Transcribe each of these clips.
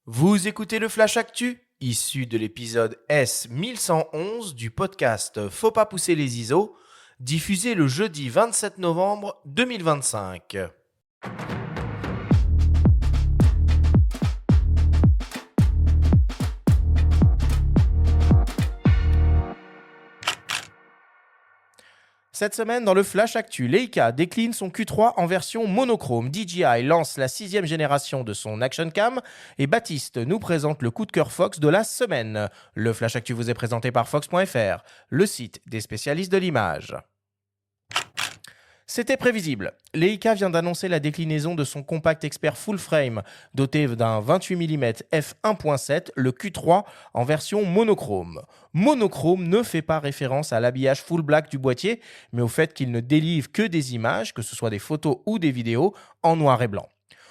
Vous écoutez le Flash Actu, issu de l'épisode S1111 du podcast Faut pas pousser les ISO, diffusé le jeudi 27 novembre 2025. Cette semaine, dans le Flash Actu, Leica décline son Q3 en version monochrome. DJI lance la 6e génération de son Action Cam et Baptiste nous présente le coup de cœur Fox de la semaine. Le Flash Actu vous est présenté par Fox.fr, le site des spécialistes de l'image. C'était prévisible. Leica vient d'annoncer la déclinaison de son compact expert full frame doté d'un 28 mm f1.7, le Q3 en version monochrome. Monochrome ne fait pas référence à l'habillage full black du boîtier, mais au fait qu'il ne délivre que des images, que ce soit des photos ou des vidéos, en noir et blanc.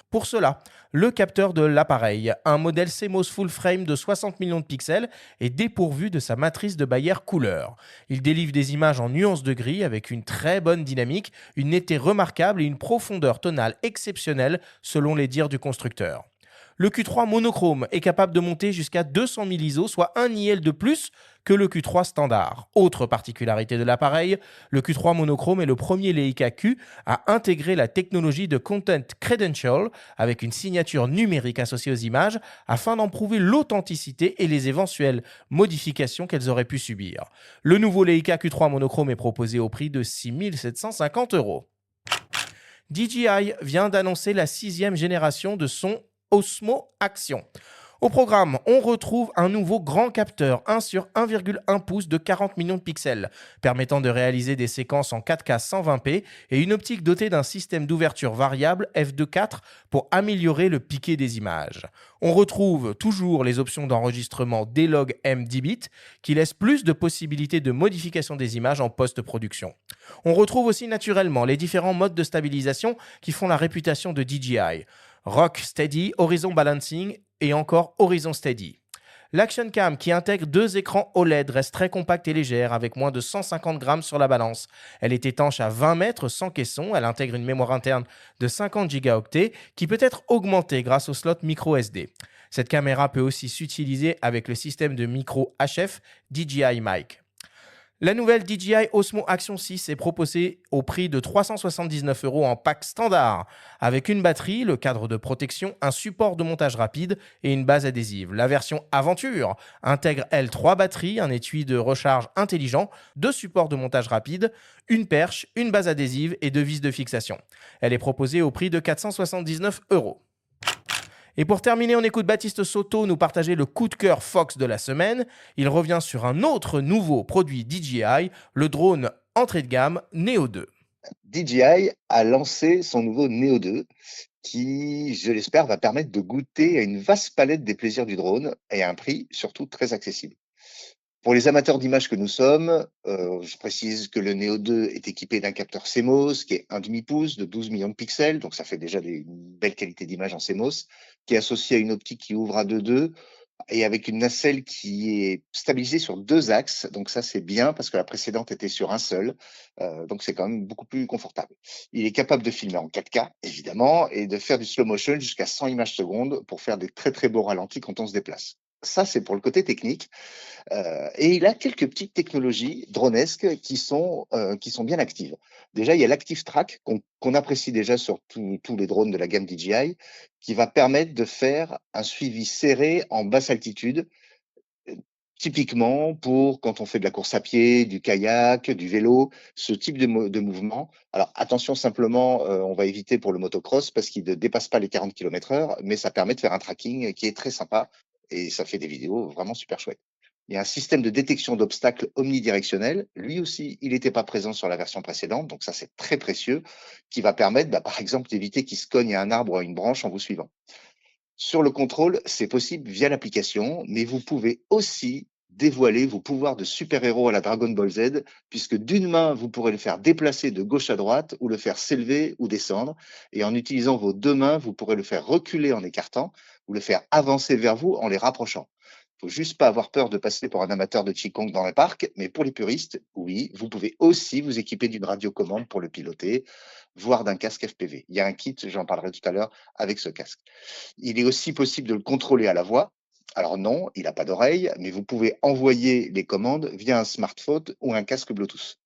Pour cela, le capteur de l'appareil, un modèle CMOS full frame de 60 millions de pixels, est dépourvu de sa matrice de Bayer couleur. Il délivre des images en nuances de gris avec une très bonne dynamique, une netteté remarquable et une profondeur tonale exceptionnelle selon les dires du constructeur. Le Q3 monochrome est capable de monter jusqu'à 200 000 ISO, soit un IL de plus que le Q3 standard. Autre particularité de l'appareil, le Q3 monochrome est le premier Leica Q à intégrer la technologie de Content Credential avec une signature numérique associée aux images afin d'en prouver l'authenticité et les éventuelles modifications qu'elles auraient pu subir. Le nouveau Leica Q3 monochrome est proposé au prix de 6 750 €. DJI vient d'annoncer la 6e génération de son Osmo Action. Au programme, on retrouve un nouveau grand capteur 1 sur 1,1 pouces de 40 millions de pixels, permettant de réaliser des séquences en 4K 120p et une optique dotée d'un système d'ouverture variable f2.4 pour améliorer le piqué des images. On retrouve toujours les options d'enregistrement D-Log M10 bits qui laissent plus de possibilités de modification des images en post-production. On retrouve aussi naturellement les différents modes de stabilisation qui font la réputation de DJI. Rock Steady, Horizon Balancing et encore Horizon Steady. L'Action Cam qui intègre 2 écrans OLED reste très compacte et légère avec moins de 150 grammes sur la balance. Elle est étanche à 20 mètres sans caisson, elle intègre une mémoire interne de 50 gigaoctets qui peut être augmentée grâce au slot micro SD. Cette caméra peut aussi s'utiliser avec le système de micro HF DJI Mic. La nouvelle DJI Osmo Action 6 est proposée au prix de 379 € en pack standard, avec une batterie, le cadre de protection, un support de montage rapide et une base adhésive. La version Aventure intègre, elle, 3 batteries, un étui de recharge intelligent, 2 supports de montage rapide, une perche, une base adhésive et 2 vis de fixation. Elle est proposée au prix de 479 €. Et pour terminer, on écoute Baptiste Soto nous partager le coup de cœur Fox de la semaine. Il revient sur un autre nouveau produit DJI, le drone entrée de gamme Neo 2. DJI a lancé son nouveau Neo 2 qui, je l'espère, va permettre de goûter à une vaste palette des plaisirs du drone et à un prix surtout très accessible. Pour les amateurs d'images que nous sommes, je précise que le Neo 2 est équipé d'un capteur CMOS qui est 1,5 pouce de 12 millions de pixels, donc ça fait déjà une belle qualité d'image en CMOS, qui est associé à une optique qui ouvre à 2.2 et avec une nacelle qui est stabilisée sur 2 axes. Donc ça, c'est bien parce que la précédente était sur un seul. Donc c'est quand même beaucoup plus confortable. Il est capable de filmer en 4K, évidemment, et de faire du slow motion jusqu'à 100 images secondes pour faire des très très beaux ralentis quand on se déplace. Ça, c'est pour le côté technique. Et il a quelques petites technologies dronesques qui sont bien actives. Déjà, il y a l'Active Track qu'on apprécie déjà sur tous les drones de la gamme DJI, qui va permettre de faire un suivi serré en basse altitude, typiquement pour quand on fait de la course à pied, du kayak, du vélo, ce type de mouvement. Alors attention simplement, on va éviter pour le motocross parce qu'il ne dépasse pas les 40 km/h, mais ça permet de faire un tracking qui est très sympa et ça fait des vidéos vraiment super chouettes. Il y a un système de détection d'obstacles omnidirectionnel. Lui aussi, il n'était pas présent sur la version précédente, donc ça c'est très précieux, qui va permettre, par exemple, d'éviter qu'il se cogne à un arbre ou à une branche en vous suivant. Sur le contrôle, c'est possible via l'application, mais vous pouvez aussi dévoiler vos pouvoirs de super-héros à la Dragon Ball Z, puisque d'une main, vous pourrez le faire déplacer de gauche à droite ou le faire s'élever ou descendre. Et en utilisant vos 2 mains, vous pourrez le faire reculer en écartant ou le faire avancer vers vous en les rapprochant. Faut juste pas avoir peur de passer pour un amateur de Qigong dans les parcs, mais pour les puristes, oui, vous pouvez aussi vous équiper d'une radiocommande pour le piloter, voire d'un casque FPV. Il y a un kit, j'en parlerai tout à l'heure, avec ce casque. Il est aussi possible de le contrôler à la voix. Alors non, il n'a pas d'oreille, mais vous pouvez envoyer les commandes via un smartphone ou un casque Bluetooth.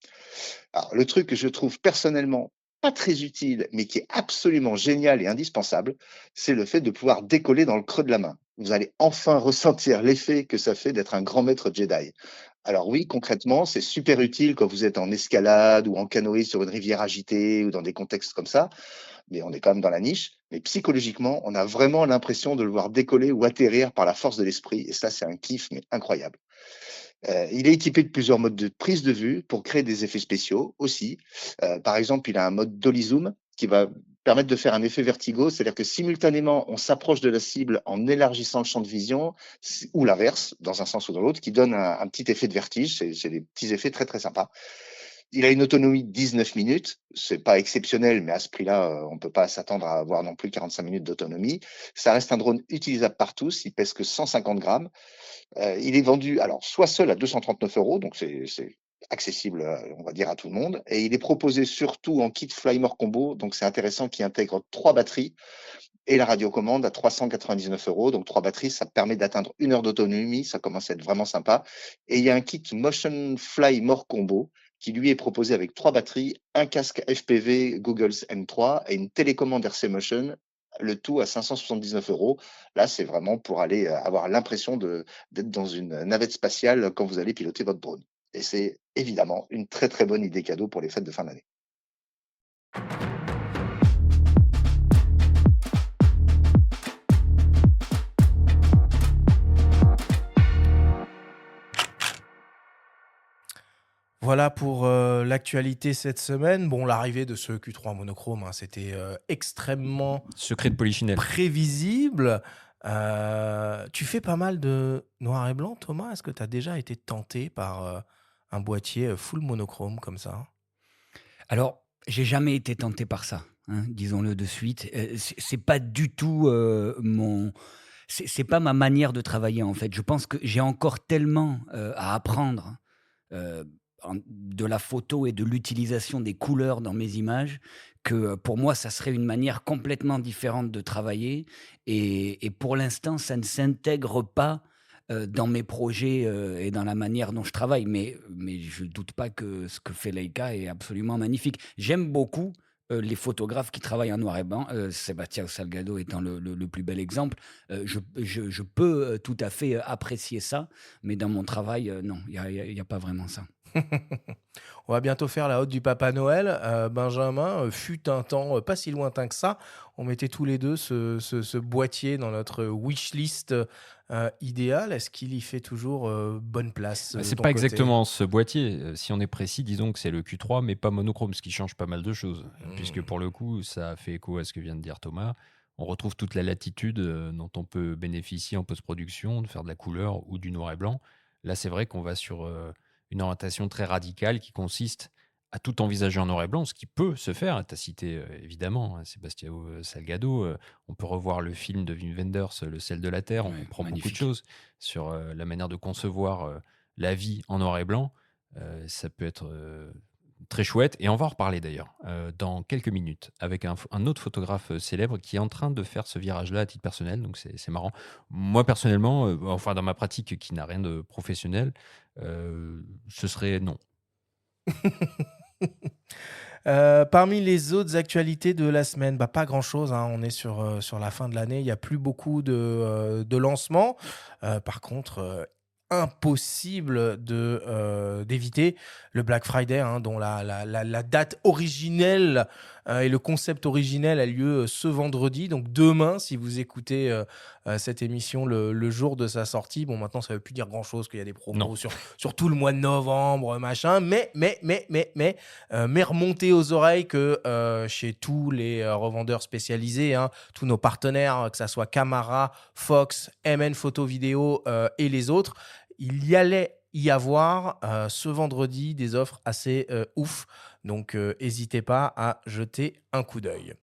Alors, le truc que je trouve personnellement pas très utile, mais qui est absolument génial et indispensable, c'est le fait de pouvoir décoller dans le creux de la main. Vous allez enfin ressentir l'effet que ça fait d'être un grand maître Jedi. Alors oui, concrètement, c'est super utile quand vous êtes en escalade ou en canoë sur une rivière agitée ou dans des contextes comme ça, mais on est quand même dans la niche. Mais psychologiquement, on a vraiment l'impression de le voir décoller ou atterrir par la force de l'esprit. Et ça, c'est un kiff, mais incroyable. Il est équipé de plusieurs modes de prise de vue pour créer des effets spéciaux aussi. Par exemple, il a un mode dolly zoom qui va permettre de faire un effet vertigo, c'est-à-dire que simultanément, on s'approche de la cible en élargissant le champ de vision, ou l'inverse, dans un sens ou dans l'autre, qui donne un petit effet de vertige. C'est des petits effets très très sympas. Il a une autonomie de 19 minutes. C'est pas exceptionnel, mais à ce prix-là, on peut pas s'attendre à avoir non plus 45 minutes d'autonomie. Ça reste un drone utilisable par tous. Il pèse que 150 grammes. Il est vendu, alors, soit seul à 239 €, donc c'est accessible, on va dire, à tout le monde. Et il est proposé surtout en kit Flymore Combo, donc c'est intéressant, qui intègre 3 batteries et la radiocommande à 399 €. Donc 3 batteries, ça permet d'atteindre 1 heure d'autonomie. Ça commence à être vraiment sympa. Et il y a un kit Motion Fly More Combo qui lui est proposé avec 3 batteries, un casque FPV Google's M3 et une télécommande RC Motion, le tout à 579 €. Là, c'est vraiment pour aller avoir l'impression d'être dans une navette spatiale quand vous allez piloter votre drone. Et c'est évidemment une très très bonne idée cadeau pour les fêtes de fin d'année. Voilà pour l'actualité cette semaine. Bon, l'arrivée de ce Q3 monochrome, hein, c'était extrêmement Secret de Polichinelle. prévisible. Tu fais pas mal de noir et blanc, Thomas. Est-ce que tu as déjà été tenté par un boîtier full monochrome comme ça? Alors, j'ai jamais été tenté par ça, hein, disons-le de suite. C'est pas du tout, mon c'est pas ma manière de travailler, en fait. Je pense que j'ai encore tellement, à apprendre, heu, de la photo et de l'utilisation des couleurs dans mes images que, pour moi, ça serait une manière complètement différente de travailler et pour l'instant, ça ne s'intègre pas, dans mes projets, et dans la manière dont je travaille. Mais je ne doute pas que ce que fait Leica est absolument magnifique. J'aime beaucoup, les photographes qui travaillent en noir et blanc, Sébastien Salgado étant le plus bel exemple. Je peux, tout à fait, apprécier ça, mais dans mon travail, non, il y a pas vraiment ça. On va bientôt faire la haute du Papa Noël. Benjamin, fut un temps pas si lointain que ça. On mettait tous les deux ce boîtier dans notre wishlist idéale. Est-ce qu'il y fait toujours bonne place de C'est ton pas côté? exactement ce boîtier. Si on est précis, disons que c'est le Q3, mais pas monochrome, ce qui change pas mal de choses. Puisque pour le coup, ça fait écho à ce que vient de dire Thomas. On retrouve toute la latitude dont on peut bénéficier en post-production, de faire de la couleur ou du noir et blanc. Là, c'est vrai qu'on va sur une orientation très radicale qui consiste à tout envisager en noir et blanc, ce qui peut se faire. Tu as cité évidemment hein, Sébastien Salgado. On peut revoir le film de Wim Wenders, Le sel de la terre. On Ouais, comprend beaucoup de magnifique. choses sur la manière de concevoir la vie en noir et blanc. Ça peut être très chouette. Et on va en reparler d'ailleurs dans quelques minutes avec un autre photographe célèbre qui est en train de faire ce virage-là à titre personnel. Donc c'est marrant. Moi personnellement, enfin dans ma pratique qui n'a rien de professionnel, ce serait non. Parmi les autres actualités de la semaine, bah, pas grand-chose, hein. On est sur la fin de l'année. Il y a plus beaucoup de lancements. Par contre, impossible d'éviter le Black Friday, hein, dont la date originelle et le concept originel a lieu ce vendredi. Donc demain, si vous écoutez cette émission le jour de sa sortie, bon, maintenant, ça veut plus dire grand-chose qu'il y a des Non. promos sur tout le mois de novembre, machin. Mais remontez aux oreilles que chez tous les revendeurs spécialisés, hein, tous nos partenaires, que ça soit Camara, Fox, MN Photo Vidéo et les autres, il y allait y avoir ce vendredi des offres assez ouf. Donc, n'hésitez pas à jeter un coup d'œil.